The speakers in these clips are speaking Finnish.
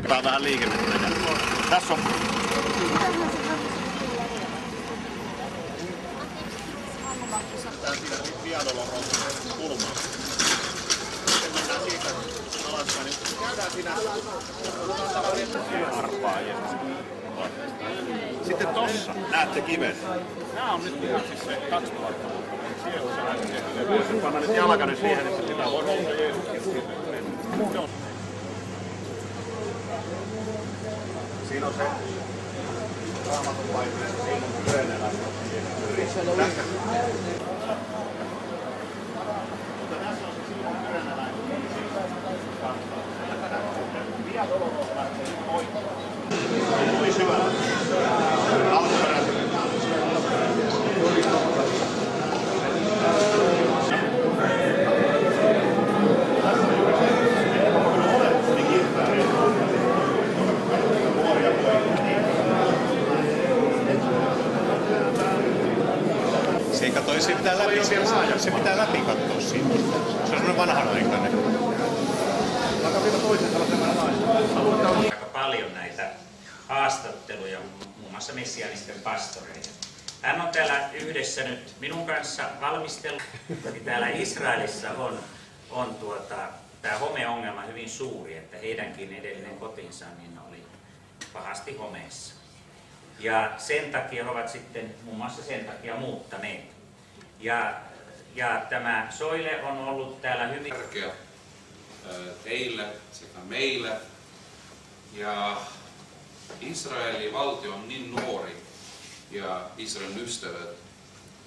Tää on vähän liikennettä. Tässä on... Tää on siinä Viadoloron kulma. Sitten mennään siitä alaspäin, niin käydään siinä arpaa. Sitten tossa näette kiven. Nää on nyt ihan siis se 2000. Siellä panna nyt jalkani siihen, että sitä voi olla Jeesuskin. Siinä on se Raamatun paikkeessa, siinä on Pyrenelä. Tässä. Mutta tässä on se Simon Pyrenelä. Viadoloron lähtee poikki. Tuli syvällä. Alkuperäisesti. Se ei katso, se pitää läpi, se pitää läpi katsoa siitä. Se on semmoinen vanhanaikainen. Aika paljon näitä haastatteluja muun muassa messiaanisten pastoreita. Hän on täällä yhdessä nyt minun kanssa valmistellut. Täällä Israelissa on tämä homeongelma hyvin suuri, että heidänkin edellinen kotinsa niin oli pahasti homeessa. Ja sen takia he ovat sitten muun muassa sen takia muuttaneet. Ja tämä Soile on ollut täällä hyvin tärkeä teille sekä meille. Ja Israelin valtio on niin nuori ja Israelin ystävät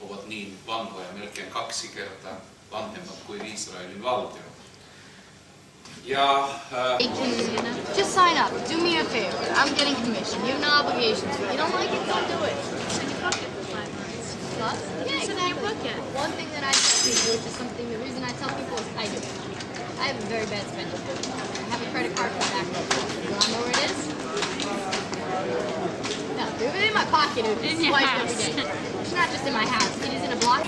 ovat niin vanhoja, melkein 2 kertaa vanhemmat kuin Israelin valtio. Ja just sign up. Do me a favor. I'm getting commission. You have no obligation to it. You don't like it, don't do it. So you book it for 5 months. Plus? Yeah, So now you book it. One thing that I tell people, which is something, the reason I tell people is I do it. I have a very bad spending habit. I have a credit card from back home. You want to know where it is? No, it's in my pocket. It's In your swipe house. every day. It's not just in my house. It is in a block.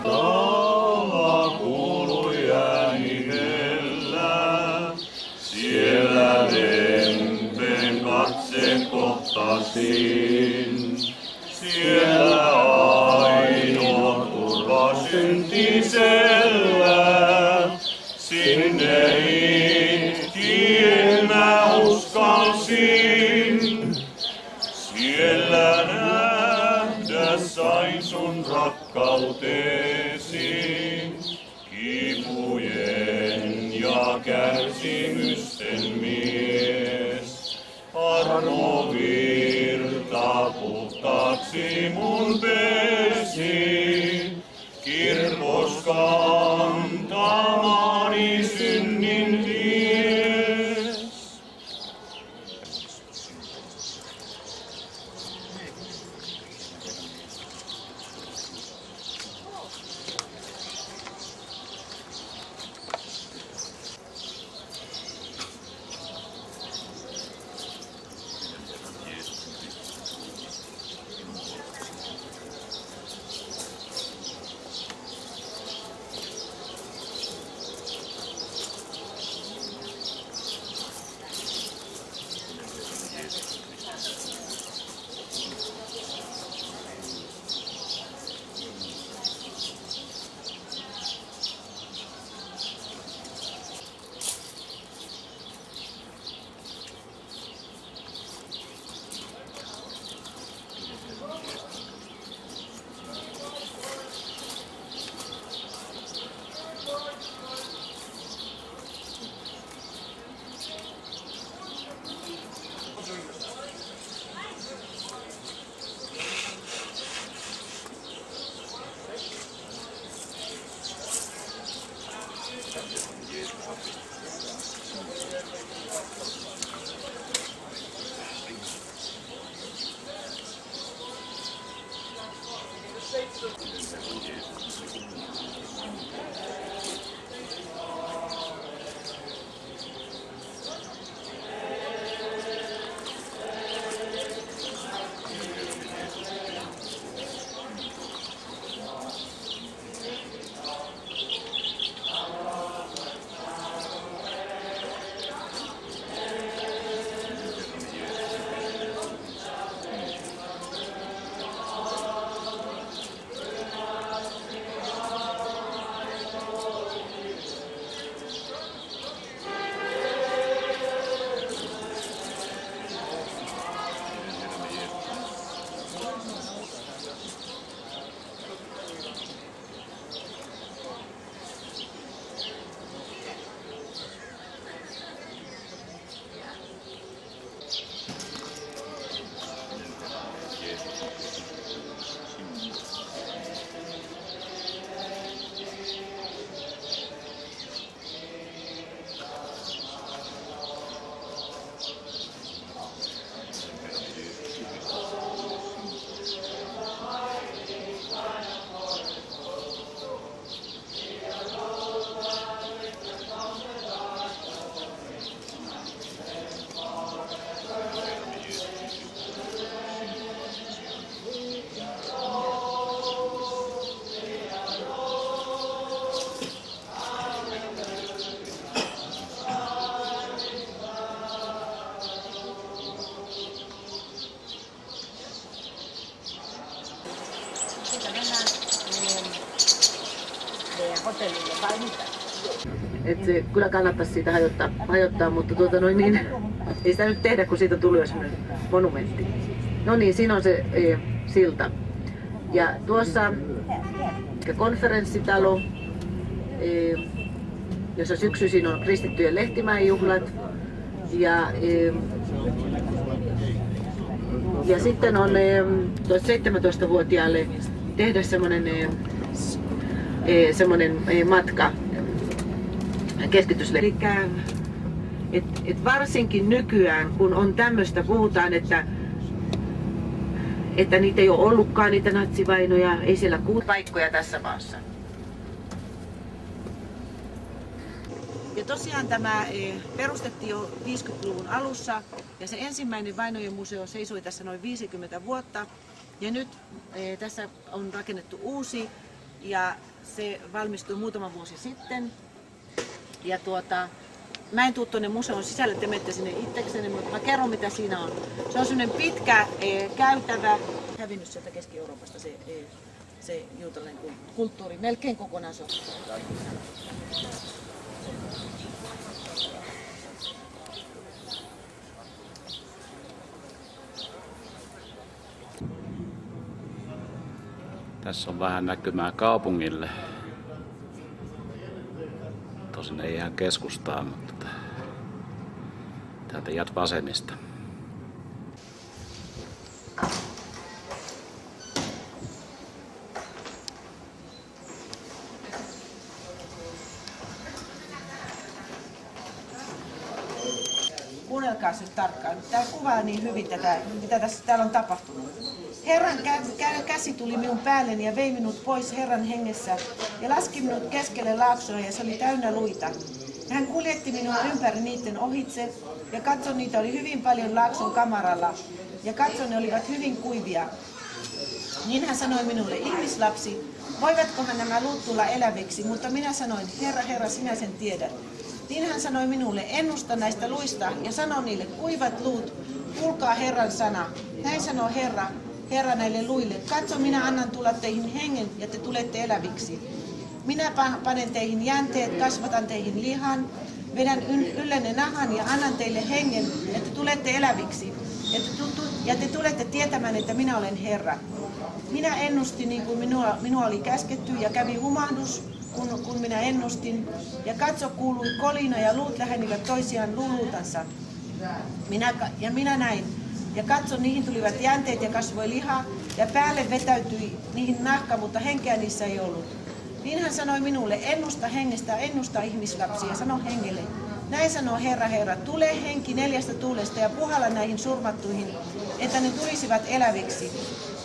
Laula kuului äänellä, siellä lempen katse kohtasin. Siellä ainoa turva syntisellä, sinne itkien mä uskalsin. Siellä nähdä sain sun rakkautesi, kipujen ja kärsimysten mies. Armo virta puhtaaksi mun pesi, kirkos kantamani synnin ties. hotellille vai mitä? Et se kyllä kannattaisi siitä hajottaa, mutta ei sitä nyt tehdä, kun siitä tuli jo semmoinen monumentti. No niin, siinä on se silta. Ja tuossa konferenssitalo, jossa syksyisin on kristittyjen Lehtimäen juhlat. Ja sitten on 17-vuotiaalle tehdä semmoinen matka keskitysleiri. Et varsinkin nykyään, kun on tämmöistä, puhutaan, että niitä ei ole ollutkaan, niitä natsivainoja, ei siellä paikkoja tässä maassa. Ja tosiaan tämä perustettiin jo 50-luvun alussa ja se ensimmäinen vainojen museo seisoi tässä noin 50 vuotta. Ja nyt tässä on rakennettu uusi ja se valmistui muutama vuosi sitten. Ja mä en tuu tuonne museon sisälle, te menette sinne itsekseni, mutta mä kerron mitä siinä on. Se on semmoinen pitkä käytävä, hävinnyt sieltä Keski-Euroopasta se juutalainen kulttuuri melkein kokonaan sottu. Tässä on vähän näkymää kaupungille. Tosin ei ihan keskustaan, mutta täältä Yad Vashemista. Kuunnelkaa nyt tarkkaan. Tämä kuvaa niin hyvin tätä, mitä täällä on tapahtunut. Herran käsi tuli minun päälleni ja vei minut pois Herran hengessä ja laski minut keskelle laaksoa ja se oli täynnä luita. Ja hän kuljetti minua ympäri niiden ohitse ja katsoin, niitä oli hyvin paljon laakson kamaralla ja katsoin, ne olivat hyvin kuivia. Niin hän sanoi minulle, ihmislapsi, voivatkohan nämä luut tulla eläviksi, mutta minä sanoin, Herra, Herra, sinä sen tiedät. Niin hän sanoi minulle, ennusta näistä luista ja sano niille, kuivat luut, kuulkaa Herran sana. Näin sanoo Herra näille luille, katso, minä annan tulla teihin hengen ja te tulette eläviksi. Minä panen teihin jänteet, kasvatan teihin lihan, vedän yllenne nahan ja annan teille hengen, että tulette eläviksi. Ja te tulette tietämään, että minä olen Herra. Minä ennustin niin kuin minua oli käsketty ja kävi humahdus, kun minä ennustin. Ja katso, kuului kolina ja luut lähenivät toisiaan luluutansa. Minä näin. Ja katso, niihin tulivat jänteet ja kasvoi liha, ja päälle vetäytyi niihin nahka, mutta henkeä niissä ei ollut. Niin hän sanoi minulle, ennusta hengestä, ennusta ihmislapsia, ja sano hengelle. Näin sanoo Herra, Herra, tule henki 4 tuulesta ja puhalla näihin surmattuihin, että ne tulisivat eläviksi.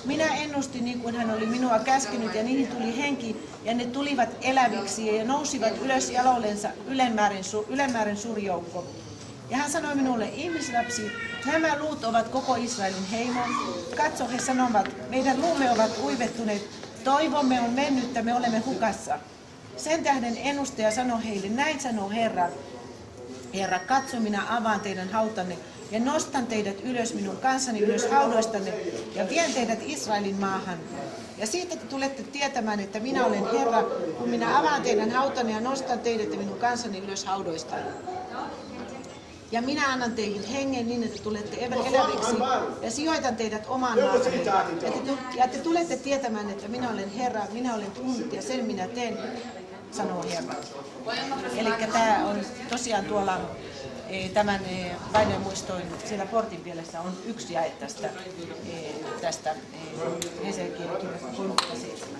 Minä ennustin niin kuin hän oli minua käskenyt, ja niihin tuli henki, ja ne tulivat eläviksi, ja nousivat ylös jaloillensa ylenmäärin suuri joukko. Ja hän sanoi minulle, ihmislapsi, nämä luut ovat koko Israelin heimo. Katso, he sanovat, meidän luumme ovat uivettuneet, toivomme on mennyttä, me olemme hukassa. Sen tähden ennustaja sanoi heille, näin sanoo Herra. Herra, katso, minä avaan teidän hautanne ja nostan teidät ylös minun kanssani ylös haudoistanne ja vien teidät Israelin maahan. Ja siitä te tulette tietämään, että minä olen Herra, kun minä avaan teidän hautanne ja nostan teidät ja minun kanssani ylös haudoistanne. Ja minä annan teihin hengen niin, että tulette eläviksi ja sijoitan teidät omaan maahan. Ja te tulette tietämään, että minä olen Herra, minä olen puhunut ja sen minä teen, sanoo Herra. Eli tämä on tosiaan tuolla tämän vainojen muistoin siellä portin pielessä on yksi jae tästä Hesekiel kirjasta 37.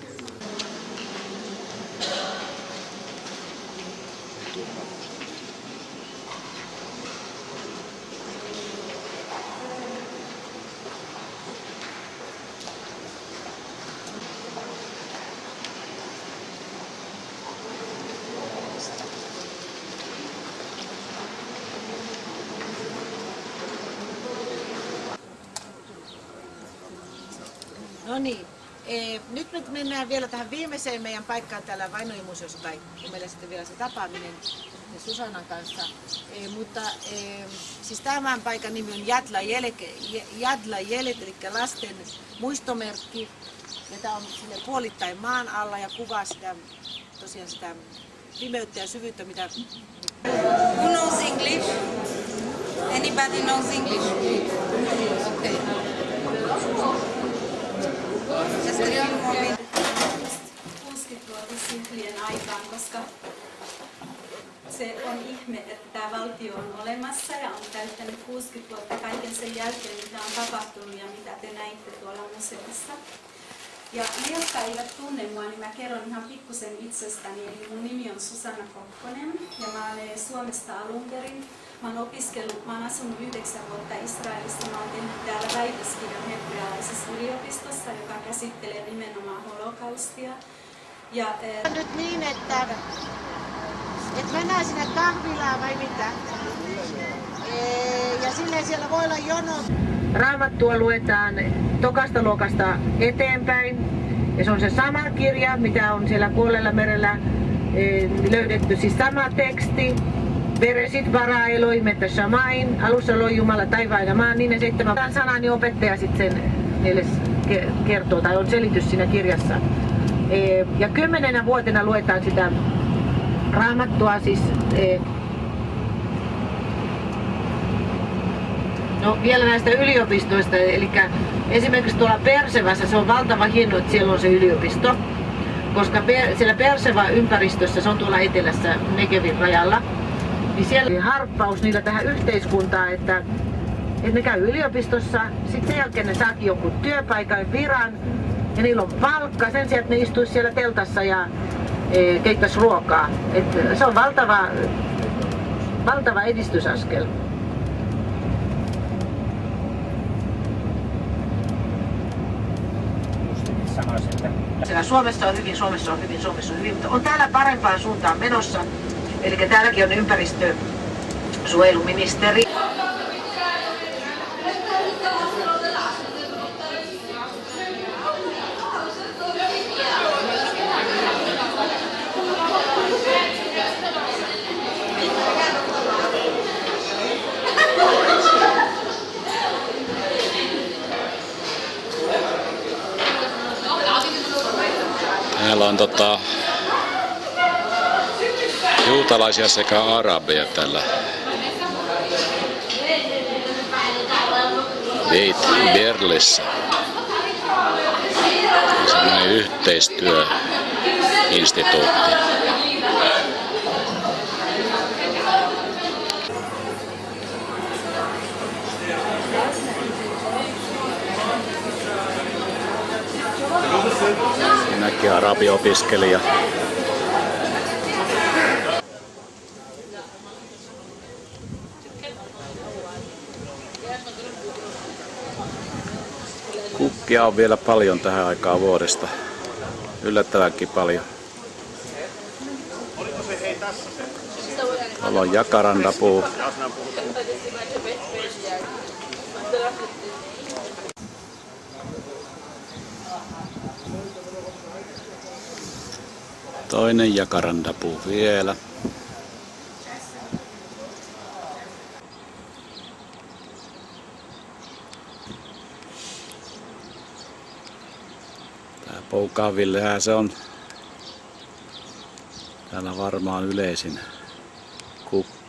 No niin, nyt me mennään vielä tähän viimeiseen meidän paikkaan täällä Vainojen museossa, tai kun meillä sitten vielä se tapaaminen Susannan kanssa. Siis tämän paikan nimi on Yad LaYelet, eli lasten muistomerkki. Ja tää on sille puolittain maan alla ja kuvaa sitä, tosiaan sitä pimeyttä ja syvyyttä, mitä... Who knows English? Anybody knows English? Okay. Just a few more minutes. 60-vuotisjuhlien aikaan, koska se on ihme, että tämä valtio on olemassa ja on täyttänyt 60 vuotta kaiken sen jälkeen, mitä on tapahtunut ja mitä te näitte tuolla museossa. Ja ne, jotka eivät tunne mua, niin mä kerron ihan pikkusen itsestäni. Eli mun nimi on Susanna Kokkonen ja mä olen Suomesta alun perin. Mä oon asunut 9 vuotta Israelissa. Mä oon tehnyt täällä väitöskirjan hebrealaisessa yliopistossa, joka käsittelee nimenomaan holokaustia. Ja, nyt niin, että mennään sinne kahvilaan vai mitä? Ja silleen siellä voi olla jono. Raamattua luetaan tokasta luokasta eteenpäin. Ja se on se sama kirja, mitä on siellä Kuolleella merellä löydetty. Siis sama teksti. Beresit bara Elohim et shamaim. Alussa loi Jumala taivaan ja maan. Niin ne 7 sanaa, niin opettaja sitten sen meille kertoo, tai on selitys siinä kirjassa. Ja 10 vuotena luetaan sitä Raamattua siis. No vielä näistä yliopistoista, eli esimerkiksi tuolla Persevässä se on valtava hieno, että siellä on se yliopisto, koska siellä Persevän ympäristössä, se on tuolla etelässä Negevin rajalla, niin siellä on harppaus niillä tähän yhteiskuntaan, että ne käy yliopistossa, sitten sen jälkeen ne saakin jonkun työpaikan, viran, ja niillä on palkka sen sijaan, että ne istuisi siellä teltassa ja keittäisi ruokaa. Et se on valtava edistysaskel. Suomessa on hyvin, Suomessa on hyvin, Suomessa on hyvin, mutta on täällä parempaan suuntaan menossa. Eli täälläkin on ympäristösuojeluministeri. Täällä on juutalaisia sekä arabeja tällä Beit Berlissä. Sellainen yhteistyöinstituutti. Siinäkin arabiopiskelija. Kukkia on vielä paljon tähän aikaan vuodesta. Yllättävänkin paljon. Täällä on jakarandapuu. Toinen jakarandapuu vielä. Tää Poukaavillehän se on täällä varmaan yleisin kukka.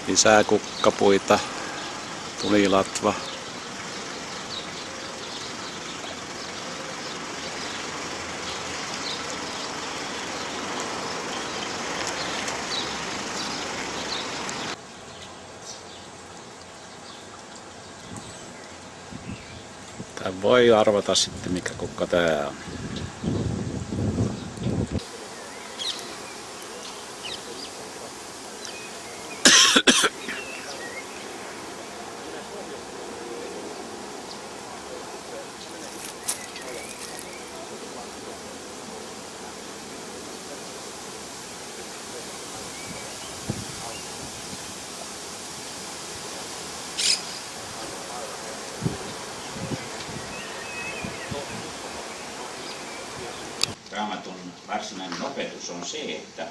Lisää kukkapuita, tulilatva. Tää voi arvata sitten mikä kukka tää on. on se, että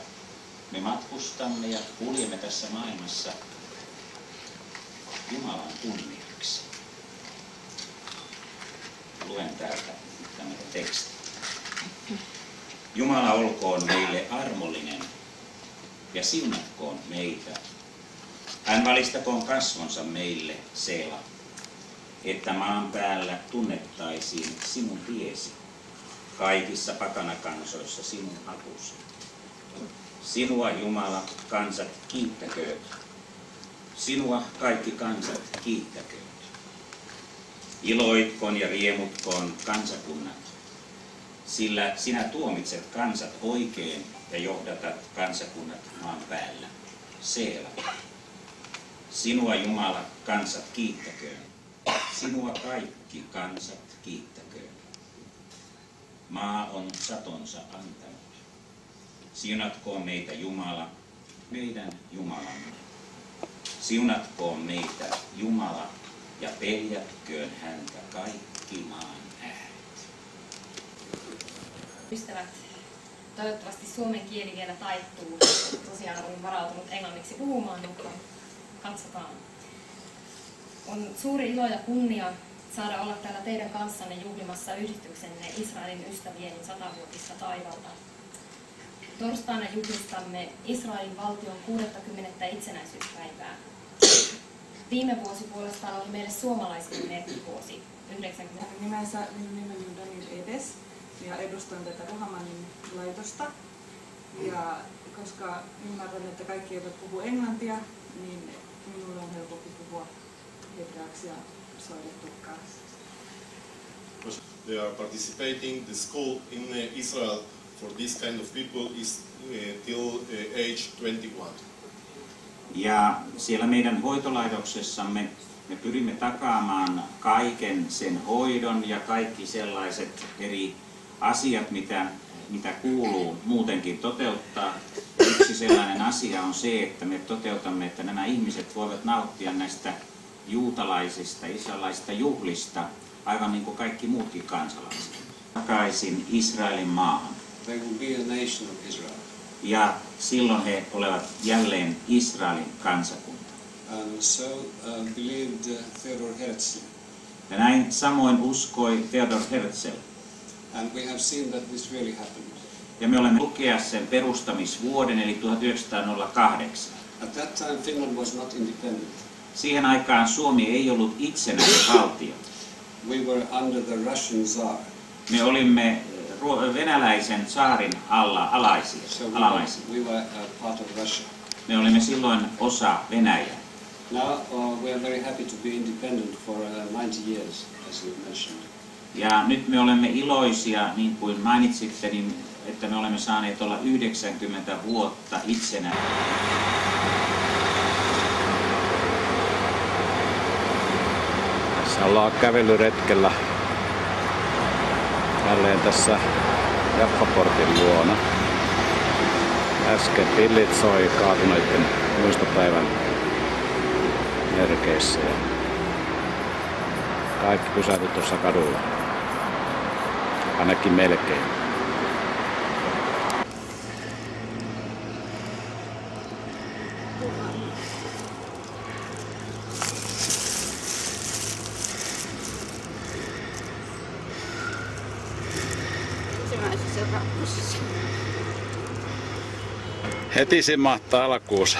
me matkustamme ja kuljemme tässä maailmassa Jumalan kunniaksi. Luen täältä tämän tekstin. Jumala olkoon meille armollinen ja siunatkoon meitä. Hän valistakoon kasvonsa meille, Seela, että maan päällä tunnettaisiin sinun tiesi, kaikissa pakanakansoissa sinun apusi. Sinua, Jumala, kansat kiittäkööt. Sinua kaikki kansat kiittäkööt. Iloitkoon ja riemutkoon kansakunnat, sillä sinä tuomitset kansat oikein ja johdatat kansakunnat maan päällä. Seela. Sinua, Jumala, kansat kiittäköön. Sinua kaikki kansat kiittäköön. Maa on satonsa antanut. Siunatkoon meitä Jumala, meidän Jumalamme. Siunatkoon meitä Jumala ja peljätköön häntä kaikki maan ääret. Ystävät, toivottavasti suomen kieli vielä taittuu. Tosiaan olen varautunut englanniksi puhumaan, mutta katsotaan. On suuri ilo ja kunnia saada olla täällä teidän kanssanne juhlimassa yhdistyksenne Israelin ystävien 100-vuotista taivalta. Torstaina juhlistamme Israelin valtion 60. itsenäisyyspäivää. Viime vuosi puolestaan oli meille suomalaisille merkkivuosi. Minun nimeni on Daniel Edes ja edustan tätä Ruhamanin laitosta. Ja koska ymmärrän, että kaikki eivät puhu englantia, niin minulle on helpompi puhua hebraaksi ja soidettukkaa. They are participating. The school in Israel for this kind of people is till age 21. Ja siellä meidän hoitolaitoksessamme me pyrimme takaamaan kaiken sen hoidon ja kaikki sellaiset eri asiat, mitä kuuluu muutenkin toteuttaa. Yksi sellainen asia on se, että me toteutamme, että nämä ihmiset voivat nauttia näistä juutalaisista, israelaisista juhlista, aivan niin kuin kaikki muutkin kansalaiset. Takaisin Israelin maahan. They will be a nation of Israel. Ja silloin he olevat jälleen Israelin kansakunta. And so believed Theodor Herzl. Ja näin samoin uskoi Theodor Herzl. And we have seen that this really happened. Ja me olemme lukea sen perustamisvuoden, eli 1908. At that time Finland was not independent. Siihen aikaan Suomi ei ollut itsenäinen valtio. We were under the Russian Tsar. Me olimme venäläisen tsaarin alaisia. We were part of Russia. Me olimme silloin osa Venäjää. Now we are very happy to be independent for 90 years, as you mentioned. Ja nyt me olemme iloisia, niin kuin mainitsitte, niin, että me olemme saaneet olla 90 vuotta itsenäisiä. Tässä ollaan kävelyretkellä jälleen tässä Jaffa-portin luona. Äsken pillit soi kaatuneiden muistopäivän merkeissä ja kaikki pysähtyi tuossa kadulla. Ainakin melkein. Heti simahtaa alkuunsa.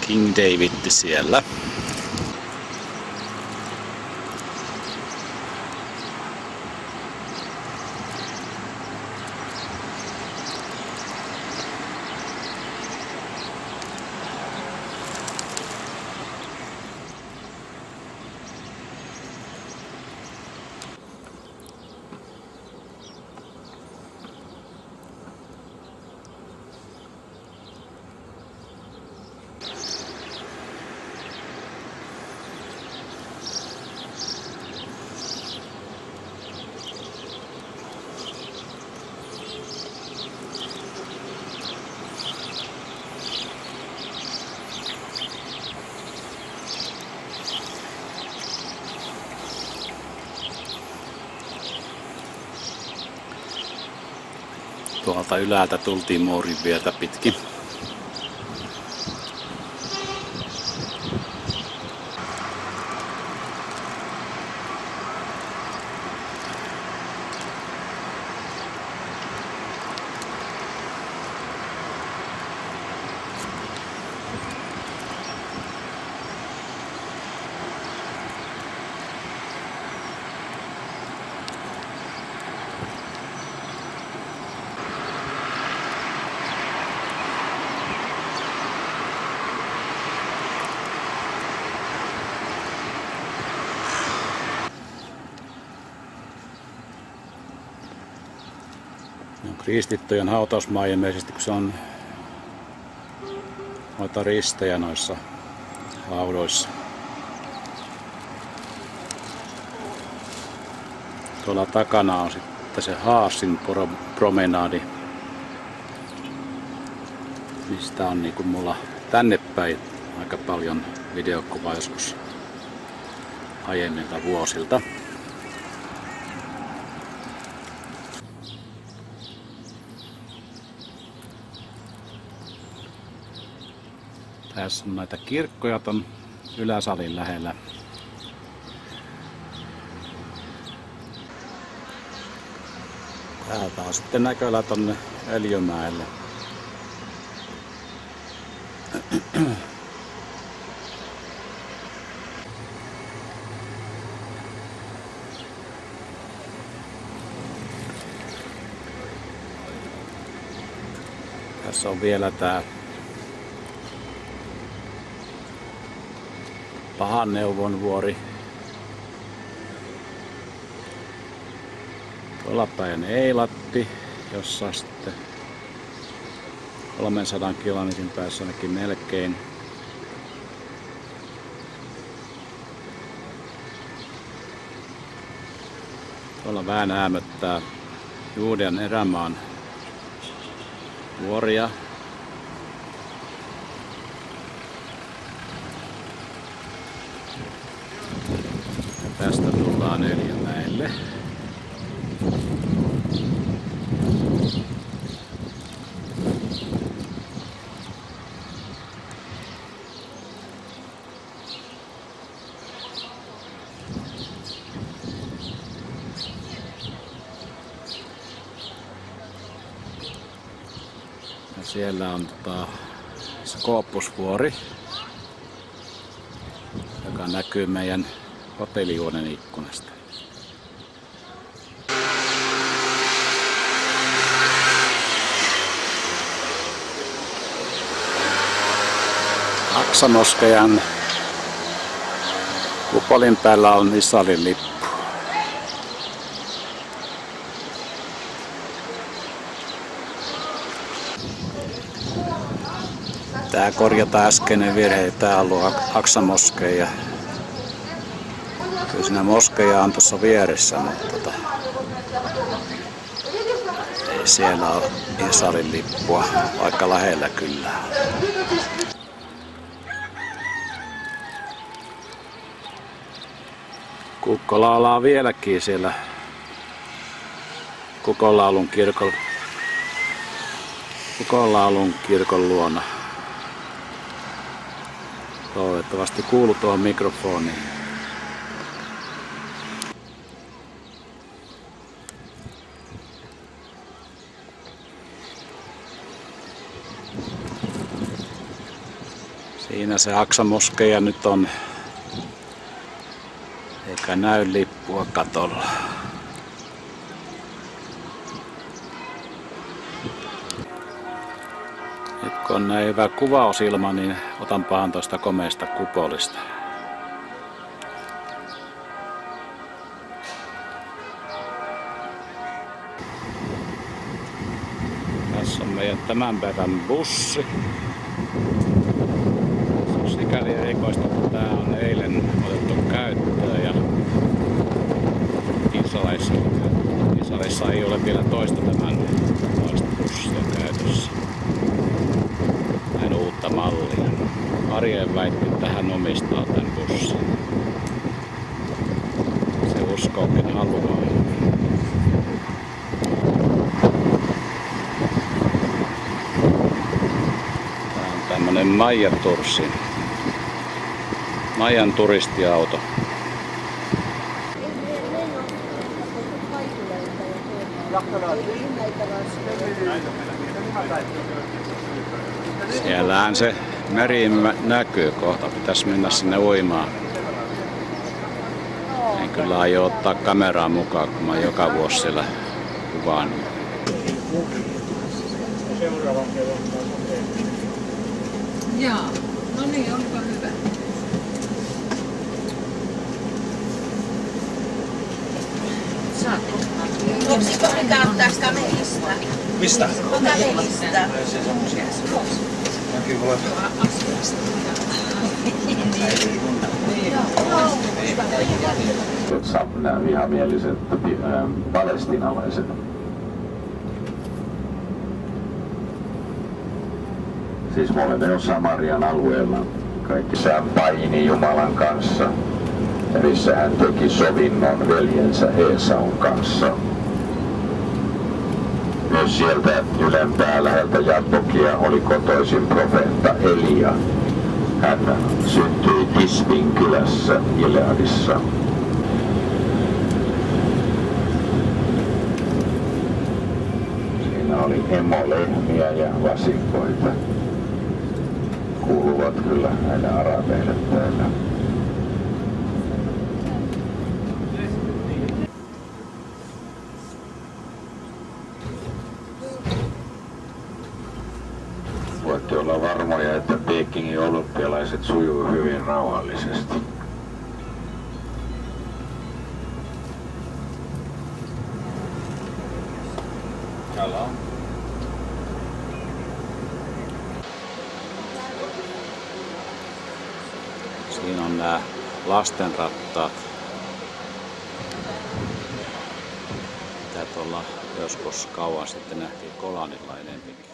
King David siellä. Tuolta ylältä tultiin muurin viertä pitkin. Kristittyjen hautausmaa ilmeisesti, kun se on noita ristejä noissa haudoissa. Tuolla takana on sitten se Haasin promenaadi, mistä on niin kuin mulla tänne päin aika paljon videokuvaa joskus aiemmilta vuosilta. Tässä on näitä kirkkoja ton yläsalin lähellä. Täältä on sitten näköllä tonne Öljymäelle. Tässä on vielä tää Pahan neuvon vuori. Tuolla päin Eilatti, jossa sitten 300 kilometrin päässä ainakin melkein. Tuolla vähän hämöttää Juudean erämaan vuoria. Tästä tullaan Öljymäelle. Ja siellä on Skooppusvuori, joka näkyy meidän hotellihuoneen ikkunasta. Aksamoskejan kupolin päällä on Israelin lippu. Tää korjataan äskeinen virhe, tää on ollut Aksamoskeja. Kyllä siinä moskeja on tuossa vieressä, mutta ei siellä ole Israelin lippua, vaikka lähellä kyllä. Kukko laulaa vieläkin siellä Kukonlaulun kirkon luona. Toivottavasti kuuluu tuohon mikrofoniin. Siinä se Aksamoskeja nyt on, eikä näy lippua katolla. Nyt kun on näin hyvä kuvausilma, niin otanpahan tuosta komeasta kupolista. Tässä on meidän tämän päivän bussi. Sikäli erikoista, että tämä on eilen otettu käyttöön ja Israelissa ei ole vielä toista bussia käytössä. Näin uutta mallia. Arjen väitti, että hän omistaa tämän bussin. Se uskookin haluaa. tämmönen Maijan turistiauto. Siellähän se meri näkyy kohta. Pitäisi mennä sinne uimaan. En kyllä aio ottaa kameraa mukaan, kun mä joka vuosi siellä kuvaan. Jaa, no niin, onko hyvä. Voisiko niitä ottaa kamelista? Mistä? Kamelista. Nämä vihamieliset palestiinalaiset. Siis me olemme jo Samarian alueella. Kaikki sään paini Jumalan kanssa. Ja missä hän teki sovinnon veljensä Esaun kanssa. Myös sieltä ylempää läheltä Jabbokia oli kotoisin profeetta Elia. Hän syntyi Tisbin kylässä Gileadissa. Siinä oli emolehmiä ja vasikoita. Kuuluvat kyllä näille arabeille täällä. Voitte olla varmoja, että Pekingin olympialaiset sujuu hyvin rauhallisesti. Siinä on nämä lastenrattaat. Mitä tuolla joskus kauan sitten nähtiin Kolanilla enempikin.